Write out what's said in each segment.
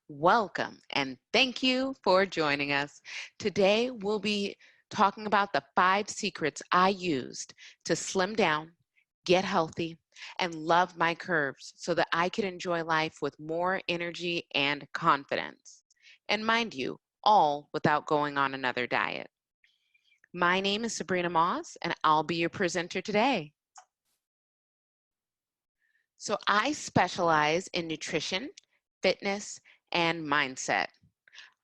Welcome and thank you for joining us. Today we'll be talking about the 5 secrets I used to slim down, get healthy, and love my curves so that I could enjoy life with more energy and confidence. And mind you, all without going on another diet. My name is Sabrina Moss and I'll be your presenter today. So I specialize in nutrition, fitness, and mindset.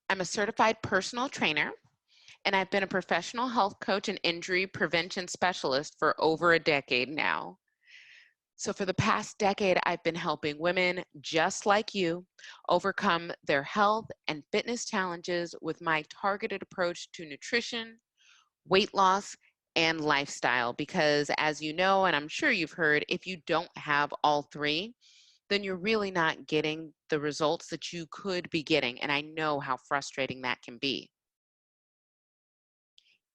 I'm a certified personal trainer, and I've been a professional health coach and injury prevention specialist for over a decade now. So, for the past decade, I've been helping women just like you overcome their health and fitness challenges with my targeted approach to nutrition, weight loss, and lifestyle. Because, as you know, and I'm sure you've heard, if you don't have all three, then you're really not getting the results that you could be getting. And I know how frustrating that can be.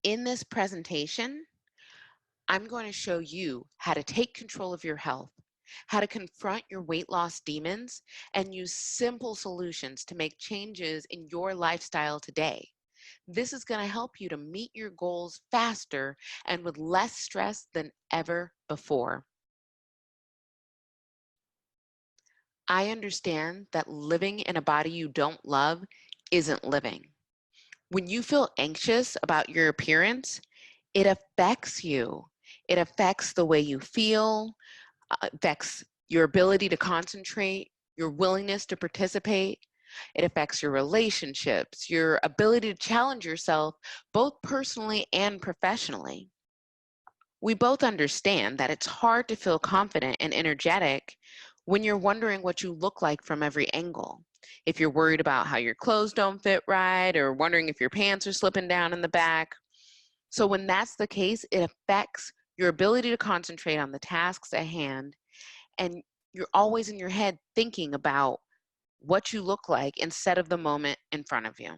In this presentation, I'm going to show you how to take control of your health, how to confront your weight loss demons, and use simple solutions to make changes in your lifestyle today. This is going to help you to meet your goals faster and with less stress than ever before. I understand that living in a body you don't love isn't living. When you feel anxious about your appearance, it affects you. It affects the way you feel, affects your ability to concentrate, your willingness to participate. It affects your relationships, your ability to challenge yourself, both personally and professionally. We both understand that it's hard to feel confident and energetic when you're wondering what you look like from every angle. If you're worried about how your clothes don't fit right, or wondering if your pants are slipping down in the back. So when that's the case, it affects your ability to concentrate on the tasks at hand, and you're always in your head thinking about what you look like instead of the moment in front of you.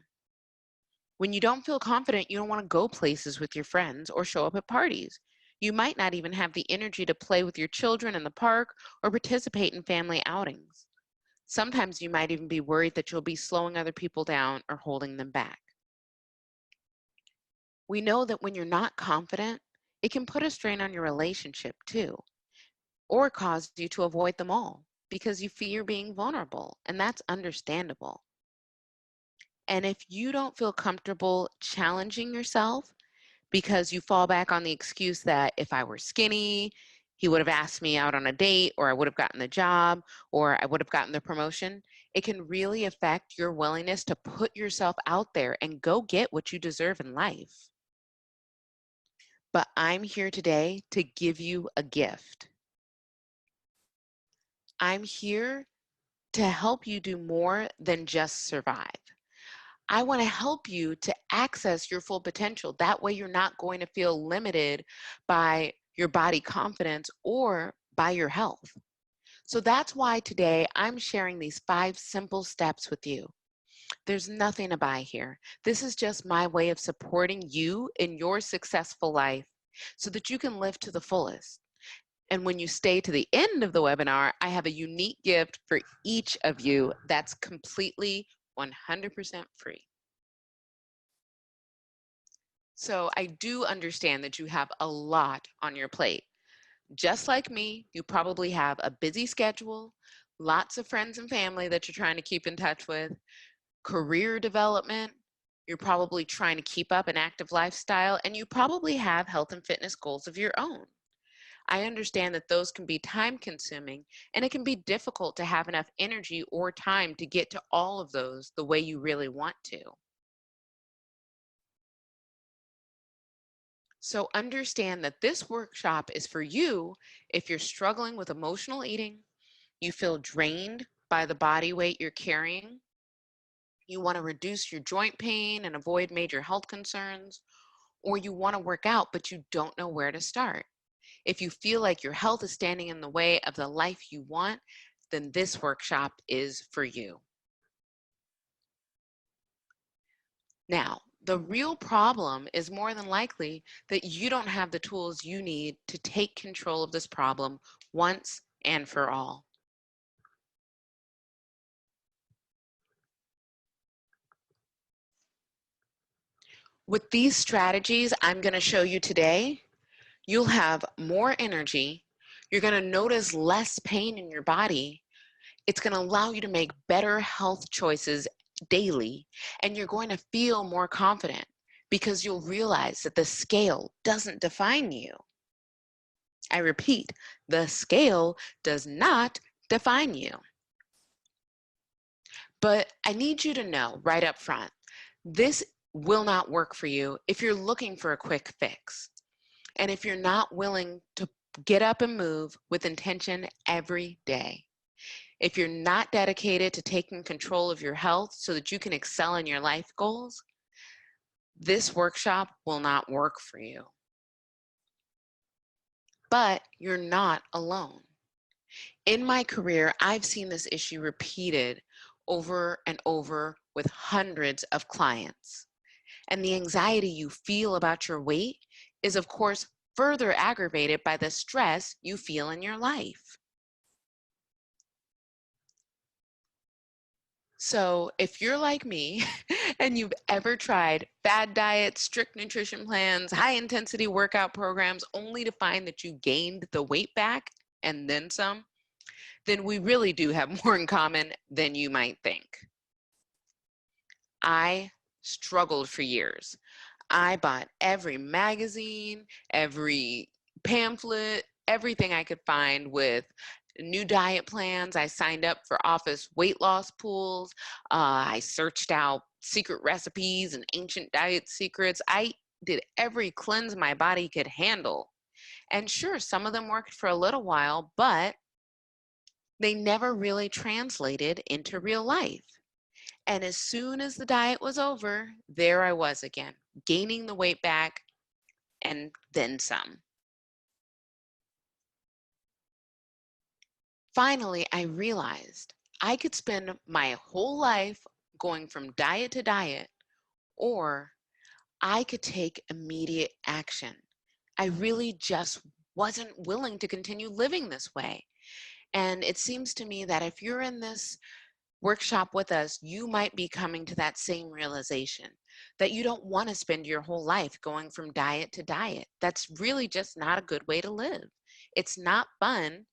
When you don't feel confident, you don't want to go places with your friends or show up at parties. You might not even have the energy to play with your children in the park or participate in family outings. Sometimes you might even be worried that you'll be slowing other people down or holding them back. We know that when you're not confident, it can put a strain on your relationship too, or cause you to avoid them all because you fear being vulnerable, and that's understandable. And if you don't feel comfortable challenging yourself because you fall back on the excuse that if I were skinny, he would have asked me out on a date, or I would have gotten the job, or I would have gotten the promotion, it can really affect your willingness to put yourself out there and go get what you deserve in life. But I'm here today to give you a gift. I'm here to help you do more than just survive. I want to help you to access your full potential. That way, you're not going to feel limited by your body confidence or by your health. So that's why today I'm sharing these 5 simple steps with you. There's nothing to buy here. This is just my way of supporting you in your successful life so that you can live to the fullest. And when you stay to the end of the webinar, I have a unique gift for each of you that's completely 100% free. So I do understand that you have a lot on your plate. Just like me, you probably have a busy schedule, lots of friends and family that you're trying to keep in touch with, career development, you're probably trying to keep up an active lifestyle, and you probably have health and fitness goals of your own. I understand that those can be time consuming, and it can be difficult to have enough energy or time to get to all of those the way you really want to. So understand that this workshop is for you if you're struggling with emotional eating, you feel drained by the body weight you're carrying, you want to reduce your joint pain and avoid major health concerns, or you want to work out but you don't know where to start. If you feel like your health is standing in the way of the life you want, then this workshop is for you. Now, the real problem is more than likely that you don't have the tools you need to take control of this problem once and for all. With these strategies I'm going to show you today, you'll have more energy, you're going to notice less pain in your body, it's going to allow you to make better health choices daily, and you're going to feel more confident because you'll realize that the scale doesn't define you. I repeat, the scale does not define you. But I need you to know right up front, this will not work for you if you're looking for a quick fix. And if you're not willing to get up and move with intention every day. If you're not dedicated to taking control of your health so that you can excel in your life goals, this workshop will not work for you. But you're not alone. In my career, I've seen this issue repeated over and over with hundreds of clients. And the anxiety you feel about your weight is, of course, further aggravated by the stress you feel in your life. So if you're like me and you've ever tried fad diets, strict nutrition plans, high intensity workout programs, only to find that you gained the weight back and then some, then we really do have more in common than you might think. I struggled for years. I bought every magazine, every pamphlet, everything I could find with new diet plans. I signed up for office weight loss pools. I searched out secret recipes and ancient diet secrets. I did every cleanse my body could handle. And sure, some of them worked for a little while, but they never really translated into real life. And as soon as the diet was over, there I was again, gaining the weight back and then some. Finally, I realized I could spend my whole life going from diet to diet, or I could take immediate action. I really just wasn't willing to continue living this way. And it seems to me that if you're in this workshop with us, you might be coming to that same realization that you don't want to spend your whole life going from diet to diet. That's really just not a good way to live. It's not fun,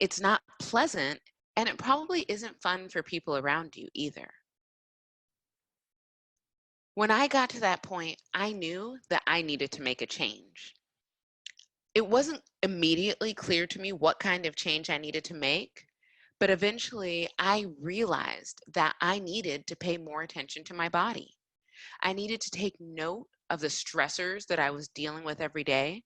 it's not pleasant, and it probably isn't fun for people around you either. When I got to that point, I knew that I needed to make a change. It wasn't immediately clear to me what kind of change I needed to make, but eventually I realized that I needed to pay more attention to my body. I needed to take note of the stressors that I was dealing with every day.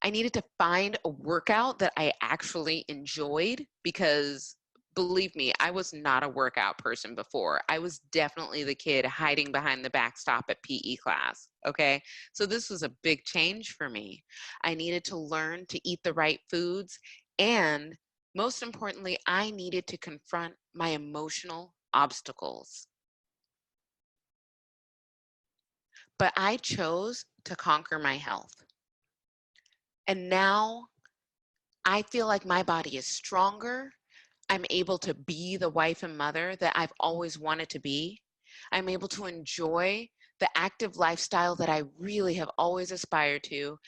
I needed to find a workout that I actually enjoyed because, believe me, I was not a workout person before. I was definitely the kid hiding behind the backstop at PE class, okay? So this was a big change for me. I needed to learn to eat the right foods, and most importantly, I needed to confront my emotional obstacles. But I chose to conquer my health. And now I feel like my body is stronger. I'm able to be the wife and mother that I've always wanted to be. I'm able to enjoy the active lifestyle that I really have always aspired to.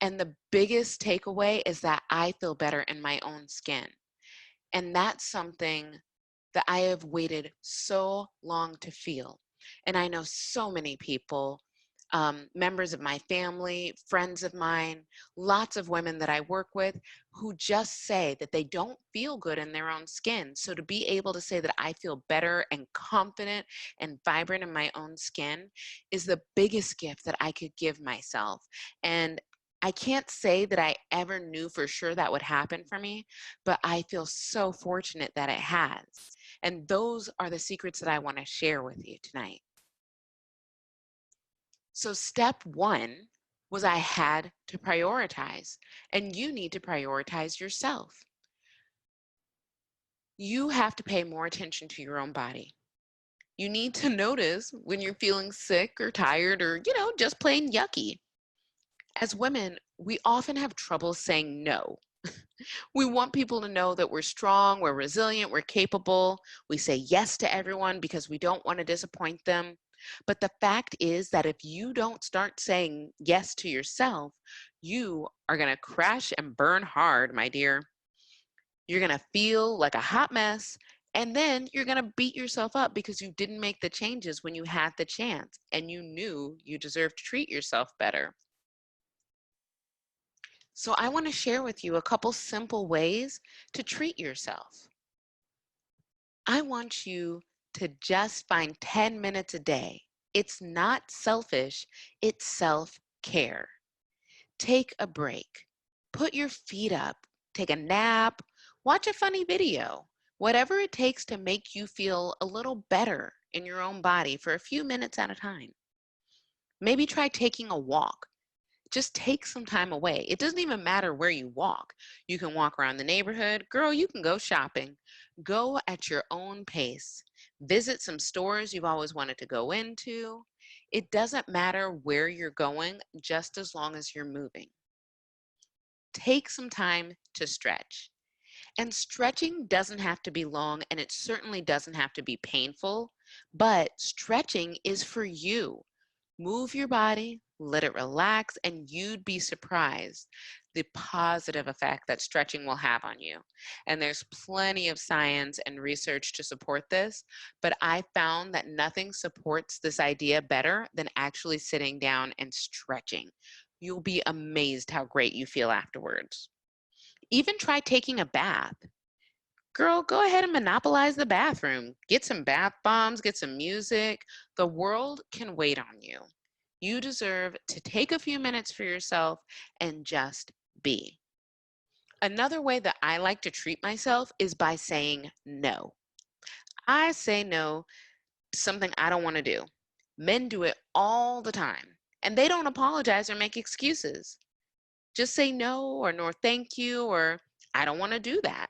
And the biggest takeaway is that I feel better in my own skin. And that's something that I have waited so long to feel. And I know so many people, members of my family, friends of mine, lots of women that I work with who just say that they don't feel good in their own skin. So to be able to say that I feel better and confident and vibrant in my own skin is the biggest gift that I could give myself. And I can't say that I ever knew for sure that would happen for me, but I feel so fortunate that it has. And those are the secrets that I want to share with you tonight. So step one was I had to prioritize, and you need to prioritize yourself. You have to pay more attention to your own body. You need to notice when you're feeling sick or tired or, just plain yucky. As women, we often have trouble saying no. We want people to know that we're strong, we're resilient, we're capable. We say yes to everyone because we don't want to disappoint them. But the fact is that if you don't start saying yes to yourself, you are going to crash and burn hard, my dear. You're going to feel like a hot mess. And then you're going to beat yourself up because you didn't make the changes when you had the chance and you knew you deserved to treat yourself better. So I want to share with you a couple simple ways to treat yourself. I want you to just find 10 minutes a day. It's not selfish, it's self-care. Take a break. Put your feet up. Take a nap. Watch a funny video. Whatever it takes to make you feel a little better in your own body for a few minutes at a time. Maybe try taking a walk. Just take some time away. It doesn't even matter where you walk. You can walk around the neighborhood. Girl, you can go shopping. Go at your own pace. Visit some stores you've always wanted to go into. It doesn't matter where you're going, just as long as you're moving. Take some time to stretch. And stretching doesn't have to be long, and it certainly doesn't have to be painful, but stretching is for you. Move your body, let it relax, and you'd be surprised the positive effect that stretching will have on you. And there's plenty of science and research to support this, but I found that nothing supports this idea better than actually sitting down and stretching. You'll be amazed how great you feel afterwards. Even try taking a bath. Girl, go ahead and monopolize the bathroom. Get some bath bombs, get some music. The world can wait on you. You deserve to take a few minutes for yourself and just be. Another way that I like to treat myself is by saying no. I say no to something I don't want to do. Men do it all the time, and they don't apologize or make excuses. Just say no or no thank you or I don't want to do that.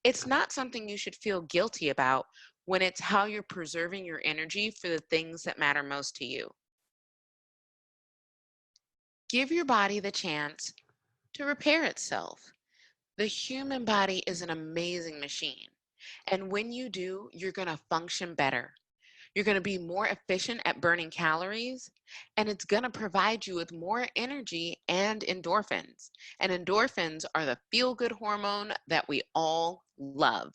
It's not something you should feel guilty about when it's how you're preserving your energy for the things that matter most to you. Give your body the chance to repair itself. The human body is an amazing machine. And when you do, you're going to function better. You're going to be more efficient at burning calories, and it's going to provide you with more energy and endorphins. And endorphins are the feel-good hormone that we all love.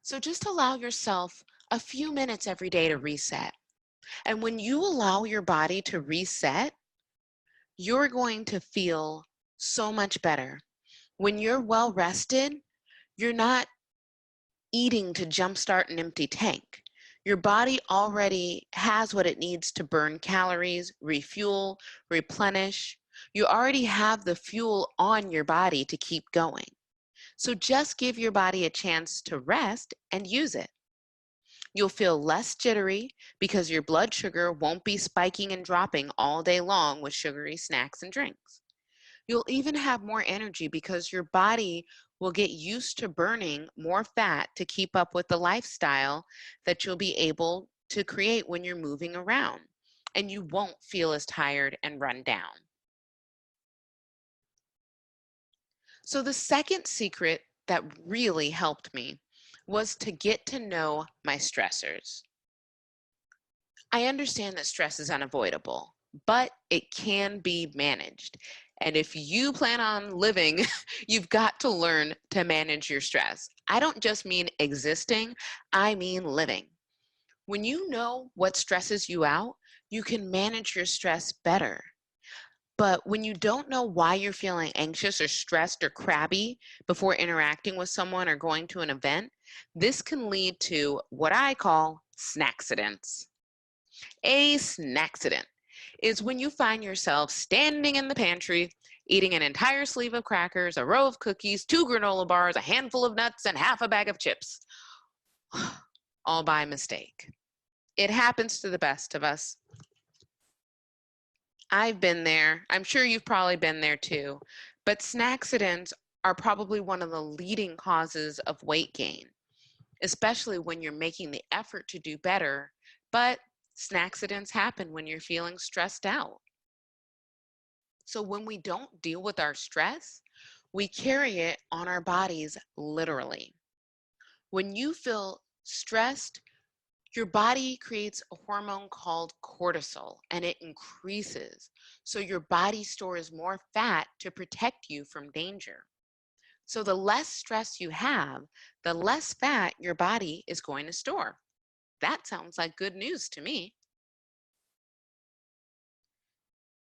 So just allow yourself a few minutes every day to reset. And when you allow your body to reset, you're going to feel so much better. When you're well rested, you're not eating to jumpstart an empty tank. Your body already has what it needs to burn calories, refuel, replenish. You already have the fuel on your body to keep going. So just give your body a chance to rest and use it. You'll feel less jittery because your blood sugar won't be spiking and dropping all day long with sugary snacks and drinks. You'll even have more energy because your body will get used to burning more fat to keep up with the lifestyle that you'll be able to create when you're moving around. And you won't feel as tired and run down. So the second secret that really helped me was to get to know my stressors. I understand that stress is unavoidable, but it can be managed. And if you plan on living, you've got to learn to manage your stress. I don't just mean existing, I mean living. When you know what stresses you out, you can manage your stress better. But when you don't know why you're feeling anxious or stressed or crabby before interacting with someone or going to an event, this can lead to what I call snackcidents. A snackcident is when you find yourself standing in the pantry, eating an entire sleeve of crackers, a row of cookies, 2 granola bars, a handful of nuts, and half a bag of chips, all by mistake. It happens to the best of us. I've been there. I'm sure you've probably been there too. But snackcidents are probably one of the leading causes of weight gain, especially when you're making the effort to do better, but snackcidents happen when you're feeling stressed out. So when we don't deal with our stress, We carry it on our bodies literally. When you feel stressed, your body creates a hormone called cortisol and it increases. So your body stores more fat to protect you from danger. So the less stress you have, the less fat your body is going to store. That sounds like good news to me.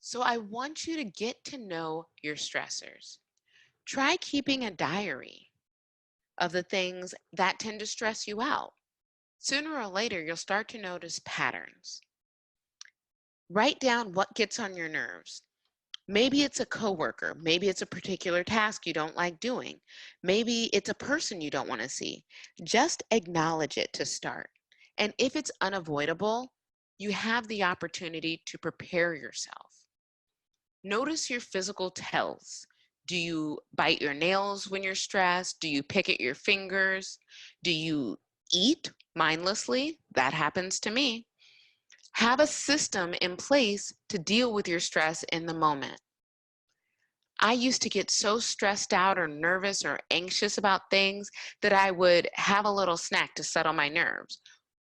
So I want you to get to know your stressors. Try keeping a diary of the things that tend to stress you out. Sooner or later, you'll start to notice patterns. Write down what gets on your nerves. Maybe it's a coworker. Maybe it's a particular task you don't like doing. Maybe it's a person you don't want to see. Just acknowledge it to start. And if it's unavoidable, you have the opportunity to prepare yourself. Notice your physical tells. Do you bite your nails when you're stressed? Do you pick at your fingers? Do you eat mindlessly? That happens to me. Have a system in place to deal with your stress in the moment. I used to get so stressed out or nervous or anxious about things that I would have a little snack to settle my nerves.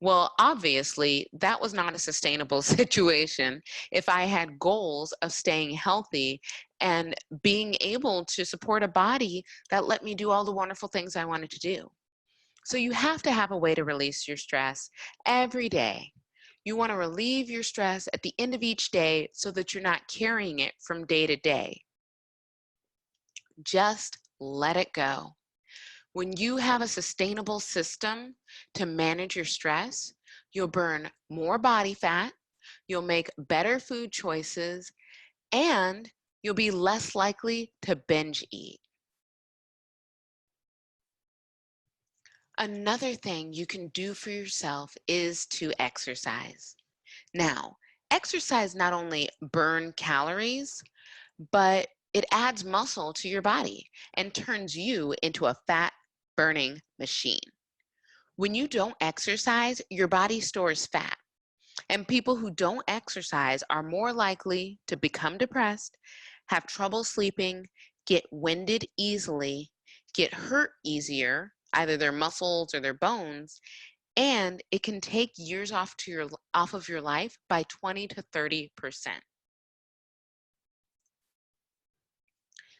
Well, obviously, that was not a sustainable situation if I had goals of staying healthy and being able to support a body that let me do all the wonderful things I wanted to do. So you have to have a way to release your stress every day. You want to relieve your stress at the end of each day so that you're not carrying it from day to day. Just let it go. When you have a sustainable system to manage your stress, you'll burn more body fat, you'll make better food choices, and you'll be less likely to binge eat. Another thing you can do for yourself is to exercise. Now, exercise not only burns calories, but it adds muscle to your body and turns you into a fat burning machine. When you don't exercise, your body stores fat. And people who don't exercise are more likely to become depressed, have trouble sleeping, get winded easily, get hurt easier, either their muscles or their bones, and it can take years off of your life by 20 to 30%.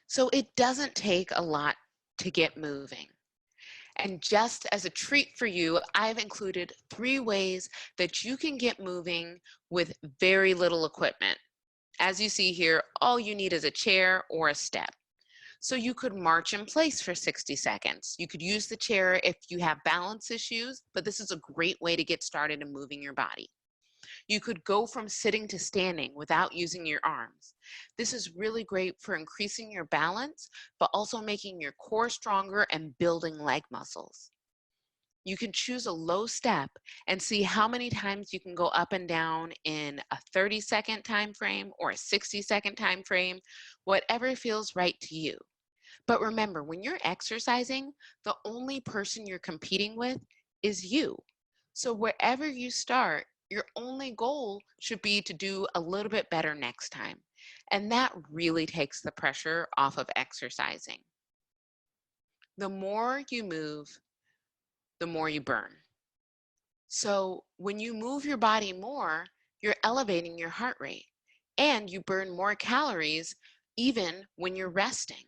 So it doesn't take a lot to get moving. And just as a treat for you, I've included 3 ways that you can get moving with very little equipment. As you see here, all you need is a chair or a step. So you could march in place for 60 seconds. You could use the chair if you have balance issues, but this is a great way to get started in moving your body. You could go from sitting to standing without using your arms. This is really great for increasing your balance, but also making your core stronger and building leg muscles. You can choose a low step and see how many times you can go up and down in a 30-second time frame or a 60-second time frame, whatever feels right to you. But remember, when you're exercising, the only person you're competing with is you. So wherever you start, your only goal should be to do a little bit better next time. And that really takes the pressure off of exercising. The more you move, the more you burn. So when you move your body more, you're elevating your heart rate and you burn more calories even when you're resting.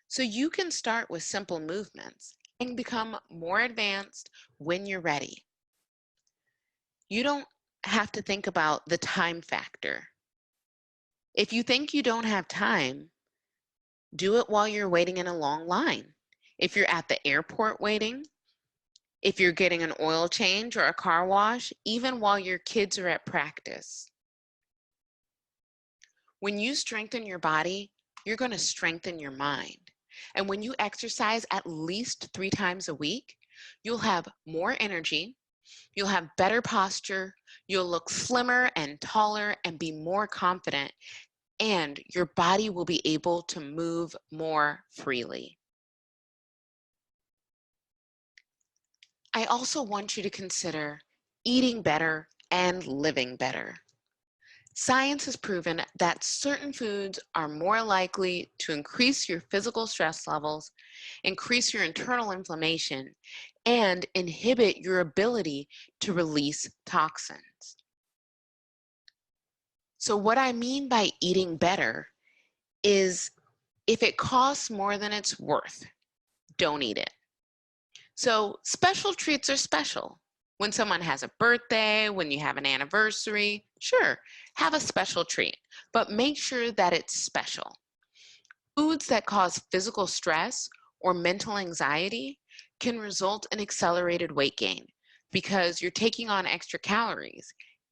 So you can start with simple movements and become more advanced when you're ready. You don't have to think about the time factor. If you think you don't have time, do it while you're waiting in a long line. If you're at the airport waiting, if you're getting an oil change or a car wash, even while your kids are at practice. When you strengthen your body, you're going to strengthen your mind. And when you exercise at least 3 times a week, you'll have more energy, you'll have better posture, you'll look slimmer and taller and be more confident, and your body will be able to move more freely. I also want you to consider eating better and living better. Science has proven that certain foods are more likely to increase your physical stress levels, increase your internal inflammation, and inhibit your ability to release toxins. So, what I mean by eating better is if it costs more than it's worth, don't eat it. So, special treats are special. When someone has a birthday, when you have an anniversary, sure, have a special treat, but make sure that it's special. Foods that cause physical stress or mental anxiety can result in accelerated weight gain because you're taking on extra calories.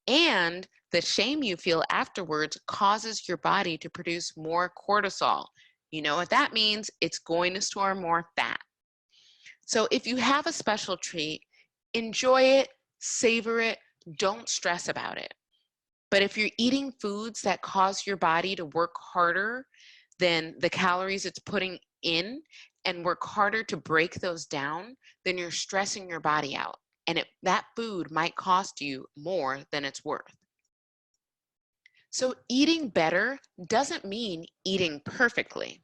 And the shame you feel afterwards causes your body to produce more cortisol. You know what that means? It's going to store more fat. So if you have a special treat, enjoy it, savor it, don't stress about it. But if you're eating foods that cause your body to work harder than the calories it's putting in and work harder to break those down, then you're stressing your body out. And that food might cost you more than it's worth. So eating better doesn't mean eating perfectly.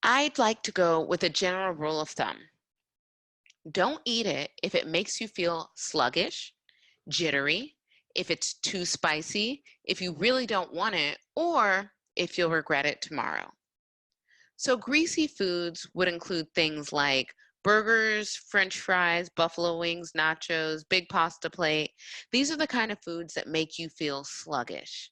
I'd like to go with a general rule of thumb. Don't eat it if it makes you feel sluggish, jittery, if it's too spicy, if you really don't want it, or if you'll regret it tomorrow. So greasy foods would include things like burgers, french fries, buffalo wings, nachos, big pasta plate. These are the kind of foods that make you feel sluggish.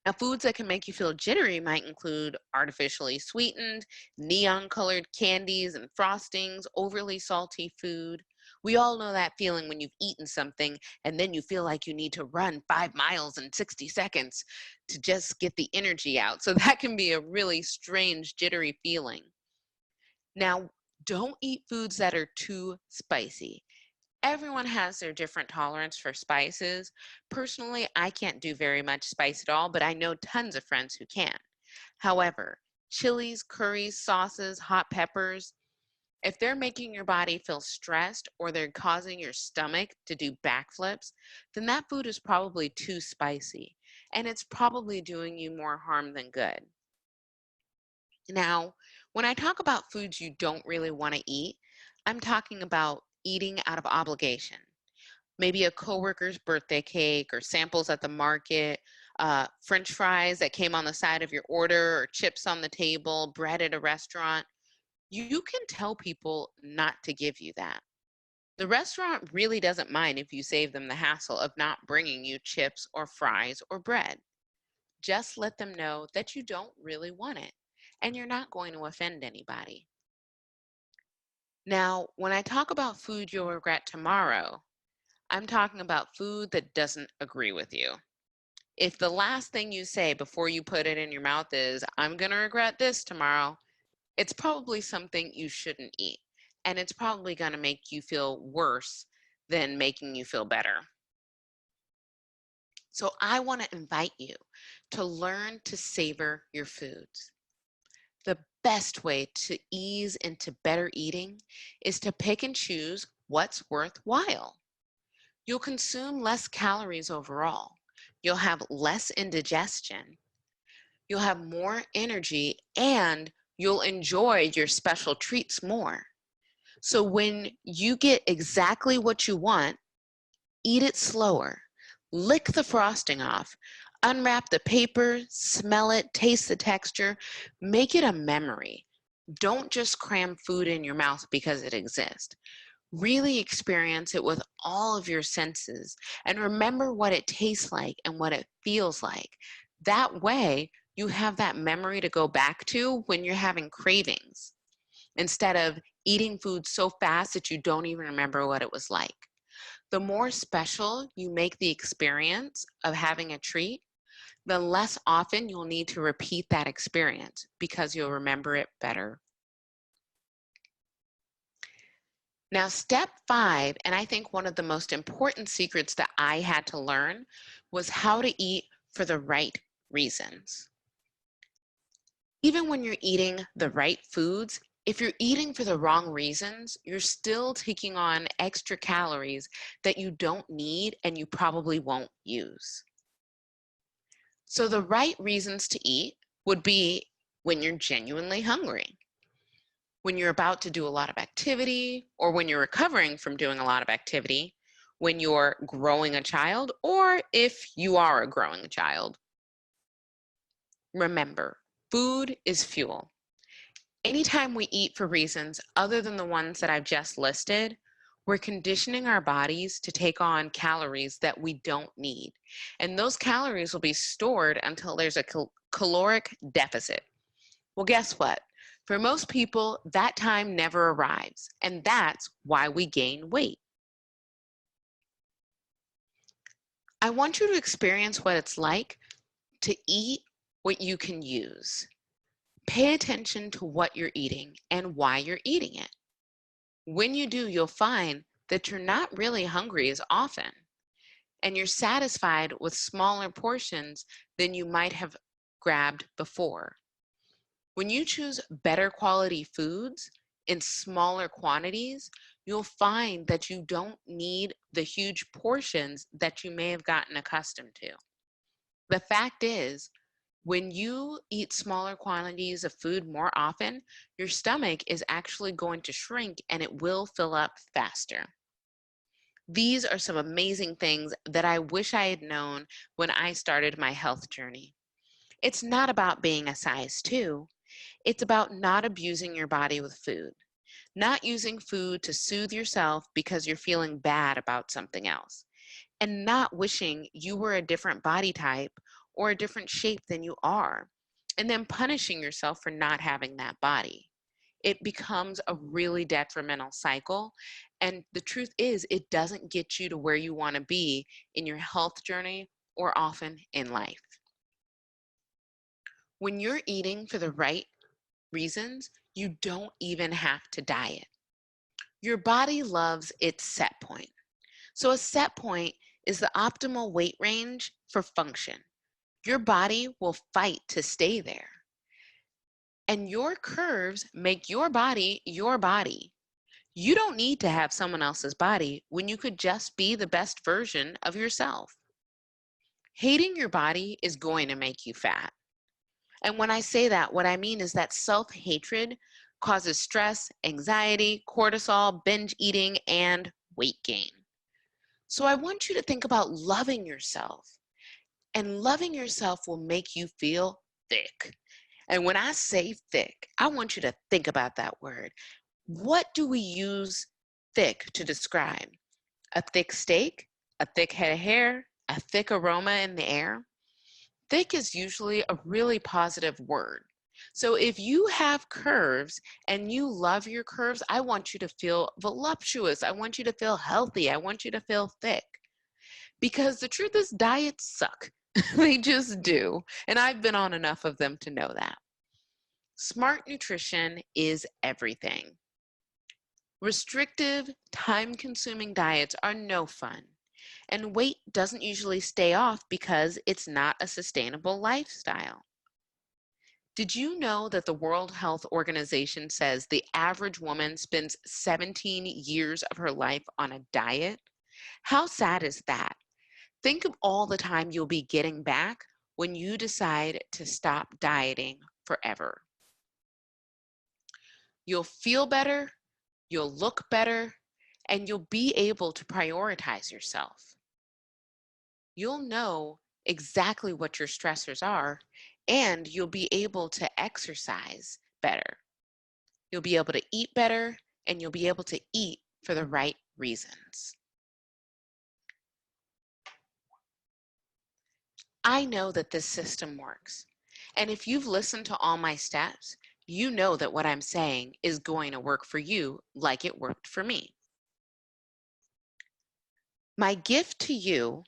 Now, foods that can make you feel jittery might include artificially sweetened, neon colored candies and frostings, overly salty food. We all know that feeling when you've eaten something and then you feel like you need to run 5 miles in 60 seconds to just get the energy out. So that can be a really strange, jittery feeling. Now, don't eat foods that are too spicy. Everyone has their different tolerance for spices. Personally, I can't do very much spice at all, but I know tons of friends who can. However, chilies, curries, sauces, hot peppers, if they're making your body feel stressed or they're causing your stomach to do backflips, then that food is probably too spicy and it's probably doing you more harm than good. Now, when I talk about foods you don't really want to eat, I'm talking about eating out of obligation. Maybe a coworker's birthday cake or samples at the market, French fries that came on the side of your order, or chips on the table, bread at a restaurant. You can tell people not to give you that. The restaurant really doesn't mind if you save them the hassle of not bringing you chips or fries or bread. Just let them know that you don't really want it and you're not going to offend anybody. Now, when I talk about food you'll regret tomorrow, I'm talking about food that doesn't agree with you. If the last thing you say before you put it in your mouth is, I'm going to regret this tomorrow, it's probably something you shouldn't eat. And it's probably going to make you feel worse than making you feel better. So I want to invite you to learn to savor your foods. The best way to ease into better eating is to pick and choose what's worthwhile. You'll consume less calories overall. You'll have less indigestion. You'll have more energy and you'll enjoy your special treats more. So when you get exactly what you want, eat it slower. Lick the frosting off. Unwrap the paper, smell it, taste the texture. Make it a memory. Don't just cram food in your mouth because it exists. Really experience it with all of your senses and remember what it tastes like and what it feels like. That way, you have that memory to go back to when you're having cravings instead of eating food so fast that you don't even remember what it was like. The more special you make the experience of having a treat, the less often you'll need to repeat that experience because you'll remember it better. Now, step 5, and I think one of the most important secrets that I had to learn was how to eat for the right reasons. Even when you're eating the right foods, if you're eating for the wrong reasons, you're still taking on extra calories that you don't need and you probably won't use. So the right reasons to eat would be when you're genuinely hungry, when you're about to do a lot of activity, or when you're recovering from doing a lot of activity, when you're growing a child, or if you are a growing child. Remember, food is fuel. Anytime we eat for reasons other than the ones that I've just listed, we're conditioning our bodies to take on calories that we don't need. And those calories will be stored until there's a caloric deficit. Well, guess what? For most people, that time never arrives, and that's why we gain weight. I want you to experience what it's like to eat what you can use. Pay attention to what you're eating and why you're eating it. When you do, you'll find that you're not really hungry as often, and you're satisfied with smaller portions than you might have grabbed before. When you choose better quality foods in smaller quantities, you'll find that you don't need the huge portions that you may have gotten accustomed to. The fact is, when you eat smaller quantities of food more often, your stomach is actually going to shrink and it will fill up faster. These are some amazing things that I wish I had known when I started my health journey. It's not about being a size 2. It's about not abusing your body with food, not using food to soothe yourself because you're feeling bad about something else, and not wishing you were a different body type or a different shape than you are, and then punishing yourself for not having that body. It becomes a really detrimental cycle. And the truth is, it doesn't get you to where you want to be in your health journey or often in life. When you're eating for the right reasons, you don't even have to diet. Your body loves its set point. So a set point is the optimal weight range for function. Your body will fight to stay there. And your curves make your body your body. You don't need to have someone else's body when you could just be the best version of yourself. Hating your body is going to make you fat. And when I say that, what I mean is that self-hatred causes stress, anxiety, cortisol, binge eating, and weight gain. So I want you to think about loving yourself. And loving yourself will make you feel thick. And when I say thick, I want you to think about that word. What do we use thick to describe? A thick steak, a thick head of hair, a thick aroma in the air? Thick is usually a really positive word. So if you have curves and you love your curves, I want you to feel voluptuous. I want you to feel healthy. I want you to feel thick. Because the truth is, diets suck. They just do. And I've been on enough of them to know that. Smart nutrition is everything. Restrictive, time-consuming diets are no fun. And weight doesn't usually stay off because it's not a sustainable lifestyle. Did you know that the World Health Organization says the average woman spends 17 years of her life on a diet? How sad is that? Think of all the time you'll be getting back when you decide to stop dieting forever. You'll feel better, you'll look better, and you'll be able to prioritize yourself. You'll know exactly what your stressors are, and you'll be able to exercise better. You'll be able to eat better, and you'll be able to eat for the right reasons. I know that this system works. And if you've listened to all my steps, you know that what I'm saying is going to work for you like it worked for me. My gift to you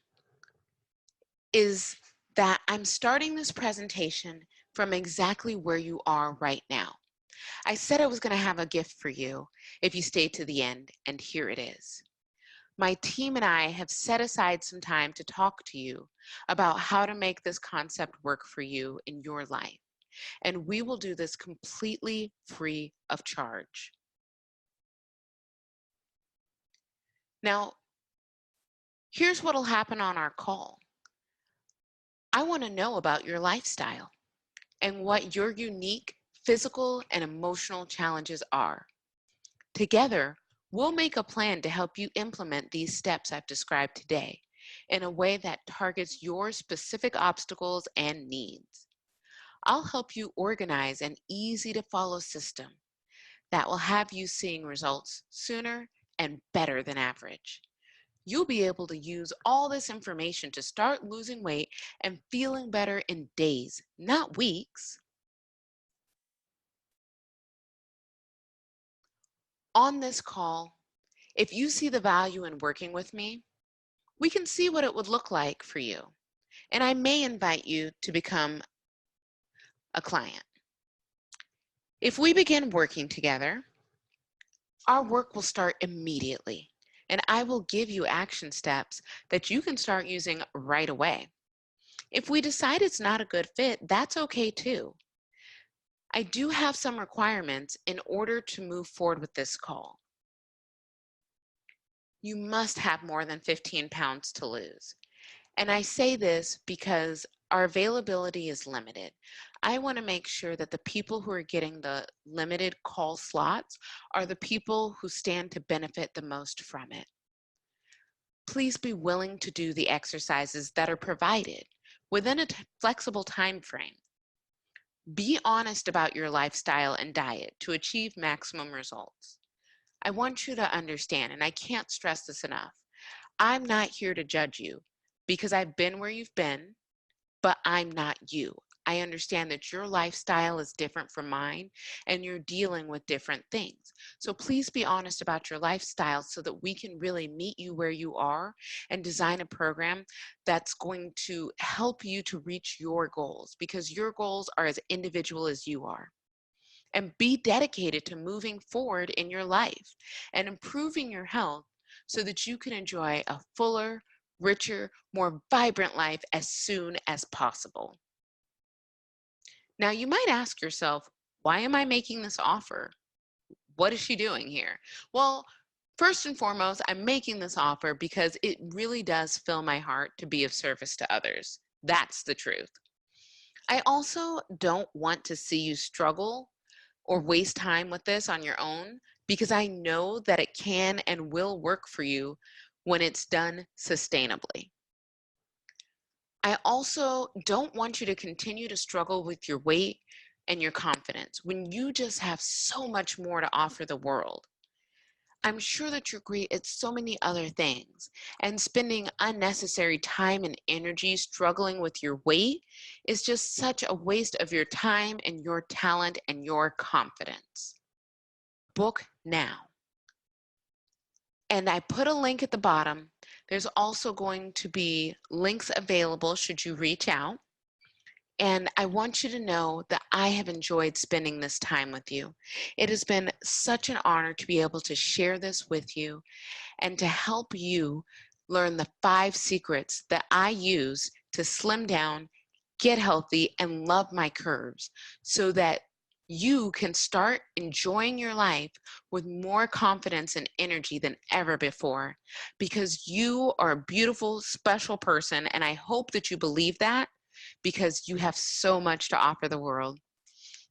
is that I'm starting this presentation from exactly where you are right now. I said I was going to have a gift for you if you stay to the end, and here it is. My team and I have set aside some time to talk to you about how to make this concept work for you in your life. And we will do this completely free of charge. Now, here's what will happen on our call. I want to know about your lifestyle and what your unique physical and emotional challenges are. Together, we'll make a plan to help you implement these steps I've described today in a way that targets your specific obstacles and needs. I'll help you organize an easy to follow system that will have you seeing results sooner and better than average. You'll be able to use all this information to start losing weight and feeling better in days, not weeks. On this call, if you see the value in working with me, we can see what it would look like for you. And I may invite you to become a client. If we begin working together, our work will start immediately. And I will give you action steps that you can start using right away. If we decide it's not a good fit, that's okay too. I do have some requirements in order to move forward with this call. You must have more than 15 pounds to lose. And I say this because our availability is limited. I want to make sure that the people who are getting the limited call slots are the people who stand to benefit the most from it. Please be willing to do the exercises that are provided within a flexible time frame. Be honest about your lifestyle and diet to achieve maximum results. I want you to understand, and I can't stress this enough, I'm not here to judge you because I've been where you've been, but I'm not you. I understand that your lifestyle is different from mine and you're dealing with different things. So please be honest about your lifestyle so that we can really meet you where you are and design a program that's going to help you to reach your goals because your goals are as individual as you are. And be dedicated to moving forward in your life and improving your health so that you can enjoy a fuller, richer, more vibrant life as soon as possible. Now, you might ask yourself, why am I making this offer? What is she doing here? Well, first and foremost, I'm making this offer because it really does fill my heart to be of service to others. That's the truth. I also don't want to see you struggle or waste time with this on your own because I know that it can and will work for you when it's done sustainably. I also don't want you to continue to struggle with your weight and your confidence when you just have so much more to offer the world. I'm sure that you're great at so many other things, and spending unnecessary time and energy struggling with your weight is just such a waste of your time and your talent and your confidence. Book now. And I put a link at the bottom. There's also going to be links available should you reach out. And I want you to know that I have enjoyed spending this time with you. It has been such an honor to be able to share this with you and to help you learn the 5 secrets that I use to slim down, get healthy, and love my curves so that you can start enjoying your life with more confidence and energy than ever before because you are a beautiful, special person. And I hope that you believe that because you have so much to offer the world.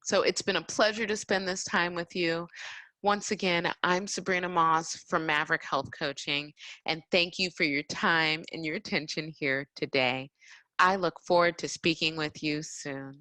So it's been a pleasure to spend this time with you. Once again, I'm Sabrina Moss from Maverick Health Coaching, and thank you for your time and your attention here today. I look forward to speaking with you soon.